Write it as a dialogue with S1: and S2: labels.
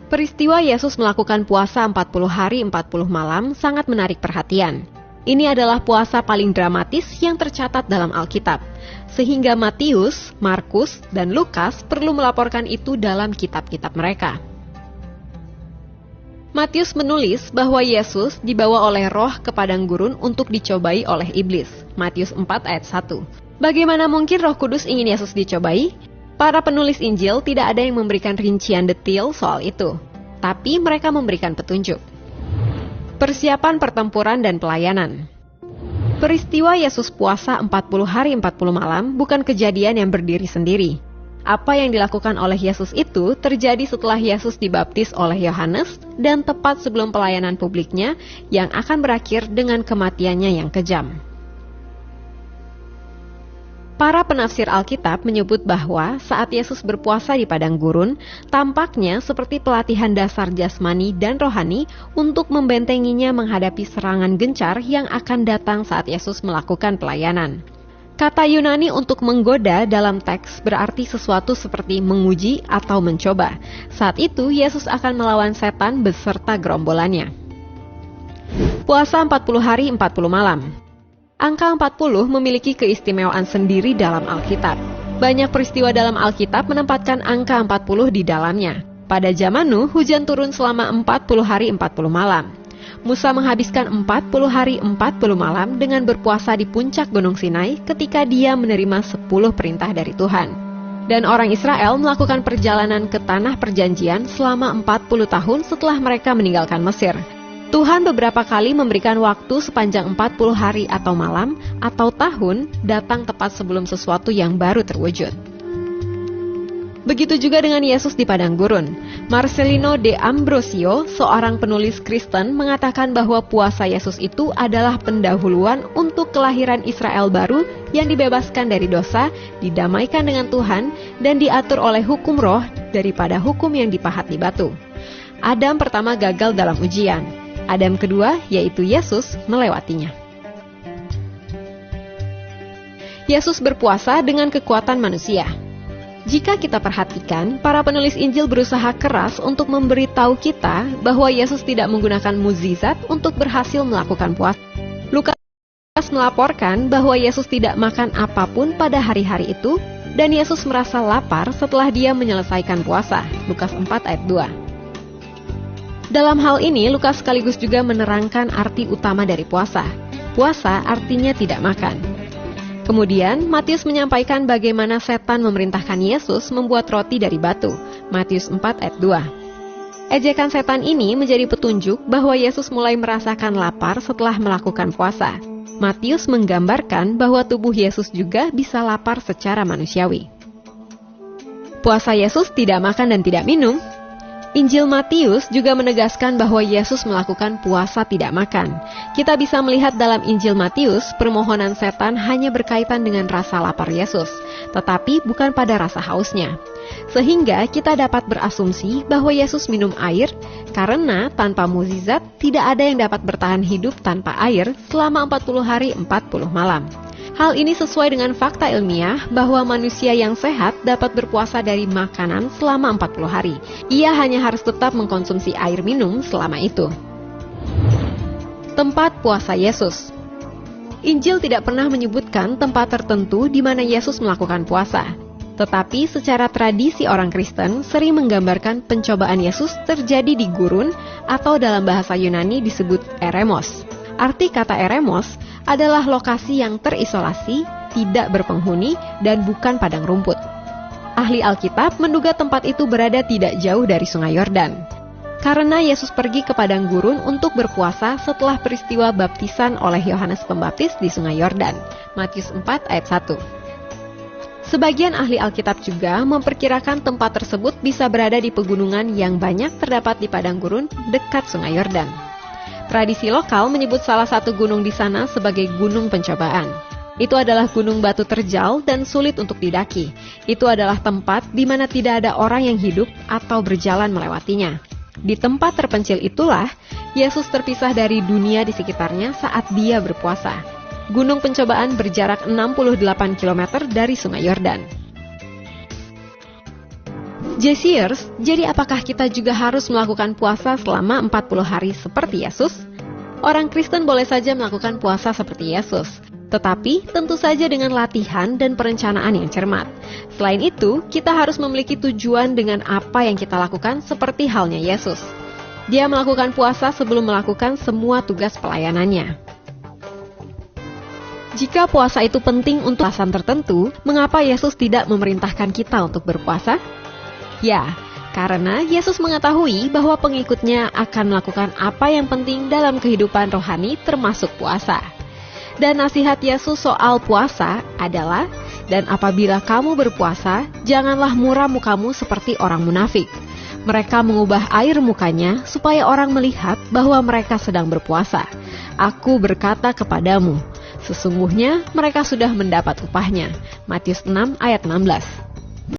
S1: Peristiwa Yesus melakukan puasa 40 hari 40 malam sangat menarik perhatian. Ini adalah puasa paling dramatis yang tercatat dalam Alkitab, sehingga Matius, Markus, dan Lukas perlu melaporkan itu dalam kitab-kitab mereka. Matius menulis bahwa Yesus dibawa oleh Roh ke padang gurun untuk dicobai oleh iblis. Matius 4 ayat 1. Bagaimana mungkin Roh Kudus ingin Yesus dicobai? Para penulis Injil tidak ada yang memberikan rincian detail soal itu, tapi mereka memberikan petunjuk. Persiapan pertempuran dan pelayanan. Peristiwa Yesus puasa 40 hari 40 malam bukan kejadian yang berdiri sendiri. Apa yang dilakukan oleh Yesus itu terjadi setelah Yesus dibaptis oleh Yohanes dan tepat sebelum pelayanan publiknya yang akan berakhir dengan kematiannya yang kejam. Para penafsir Alkitab menyebut bahwa saat Yesus berpuasa di padang gurun, tampaknya seperti pelatihan dasar jasmani dan rohani untuk membentenginya menghadapi serangan gencar yang akan datang saat Yesus melakukan pelayanan. Kata Yunani untuk menggoda dalam teks berarti sesuatu seperti menguji atau mencoba. Saat itu Yesus akan melawan setan beserta gerombolannya. Puasa 40 hari 40 malam. Angka 40 memiliki keistimewaan sendiri dalam Alkitab. Banyak peristiwa dalam Alkitab menempatkan angka 40 di dalamnya. Pada zaman Nuh, hujan turun selama 40 hari 40 malam. Musa menghabiskan 40 hari 40 malam dengan berpuasa di puncak Gunung Sinai ketika dia menerima 10 perintah dari Tuhan. Dan orang Israel melakukan perjalanan ke tanah perjanjian selama 40 tahun setelah mereka meninggalkan Mesir. Tuhan beberapa kali memberikan waktu sepanjang 40 hari atau malam atau tahun datang tepat sebelum sesuatu yang baru terwujud. Begitu juga dengan Yesus di padang gurun. Marcelino de Ambrosio, seorang penulis Kristen, mengatakan bahwa puasa Yesus itu adalah pendahuluan untuk kelahiran Israel baru yang dibebaskan dari dosa, didamaikan dengan Tuhan, dan diatur oleh hukum roh daripada hukum yang dipahat di batu. Adam pertama gagal dalam ujian. Adam kedua, yaitu Yesus, melewatinya. Yesus berpuasa dengan kekuatan manusia. Jika kita perhatikan, para penulis Injil berusaha keras untuk memberitahu kita bahwa Yesus tidak menggunakan mukjizat untuk berhasil melakukan puasa. Lukas melaporkan bahwa Yesus tidak makan apapun pada hari-hari itu, dan Yesus merasa lapar setelah dia menyelesaikan puasa. Lukas 4 ayat 2. Dalam hal ini, Lukas sekaligus juga menerangkan arti utama dari puasa. Puasa artinya tidak makan. Kemudian, Matius menyampaikan bagaimana setan memerintahkan Yesus membuat roti dari batu. Matius 4 ayat 2. Ejekan setan ini menjadi petunjuk bahwa Yesus mulai merasakan lapar setelah melakukan puasa. Matius menggambarkan bahwa tubuh Yesus juga bisa lapar secara manusiawi. Puasa Yesus tidak makan dan tidak minum. Injil Matius juga menegaskan bahwa Yesus melakukan puasa tidak makan. Kita bisa melihat dalam Injil Matius, permohonan setan hanya berkaitan dengan rasa lapar Yesus, tetapi bukan pada rasa hausnya. Sehingga kita dapat berasumsi bahwa Yesus minum air, karena tanpa mukjizat tidak ada yang dapat bertahan hidup tanpa air selama 40 hari 40 malam. Hal ini sesuai dengan fakta ilmiah bahwa manusia yang sehat dapat berpuasa dari makanan selama 40 hari. Ia hanya harus tetap mengkonsumsi air minum selama itu. Tempat puasa Yesus. Injil tidak pernah menyebutkan tempat tertentu di mana Yesus melakukan puasa. Tetapi secara tradisi orang Kristen sering menggambarkan pencobaan Yesus terjadi di gurun atau dalam bahasa Yunani disebut eremos. Arti kata eremos adalah lokasi yang terisolasi, tidak berpenghuni, dan bukan padang rumput. Ahli Alkitab menduga tempat itu berada tidak jauh dari Sungai Yordan. Karena Yesus pergi ke padang gurun untuk berpuasa setelah peristiwa baptisan oleh Yohanes Pembaptis di Sungai Yordan. Matius 4 ayat 1. Sebagian ahli Alkitab juga memperkirakan tempat tersebut bisa berada di pegunungan yang banyak terdapat di padang gurun dekat Sungai Yordan. Tradisi lokal menyebut salah satu gunung di sana sebagai gunung pencobaan. Itu adalah gunung batu terjal dan sulit untuk didaki. Itu adalah tempat di mana tidak ada orang yang hidup atau berjalan melewatinya. Di tempat terpencil itulah, Yesus terpisah dari dunia di sekitarnya saat dia berpuasa. Gunung pencobaan berjarak 68 km dari Sungai Yordan. Jesiers, jadi apakah kita juga harus melakukan puasa selama 40 hari seperti Yesus? Orang Kristen boleh saja melakukan puasa seperti Yesus, tetapi tentu saja dengan latihan dan perencanaan yang cermat. Selain itu, kita harus memiliki tujuan dengan apa yang kita lakukan seperti halnya Yesus. Dia melakukan puasa sebelum melakukan semua tugas pelayanannya. Jika puasa itu penting untuk alasan tertentu, mengapa Yesus tidak memerintahkan kita untuk berpuasa? Ya, karena Yesus mengetahui bahwa pengikutnya akan melakukan apa yang penting dalam kehidupan rohani termasuk puasa. Dan nasihat Yesus soal puasa adalah, dan apabila kamu berpuasa, janganlah muram mukamu seperti orang munafik. Mereka mengubah air mukanya supaya orang melihat bahwa mereka sedang berpuasa. Aku berkata kepadamu, sesungguhnya mereka sudah mendapat upahnya. Matius 6 ayat 16.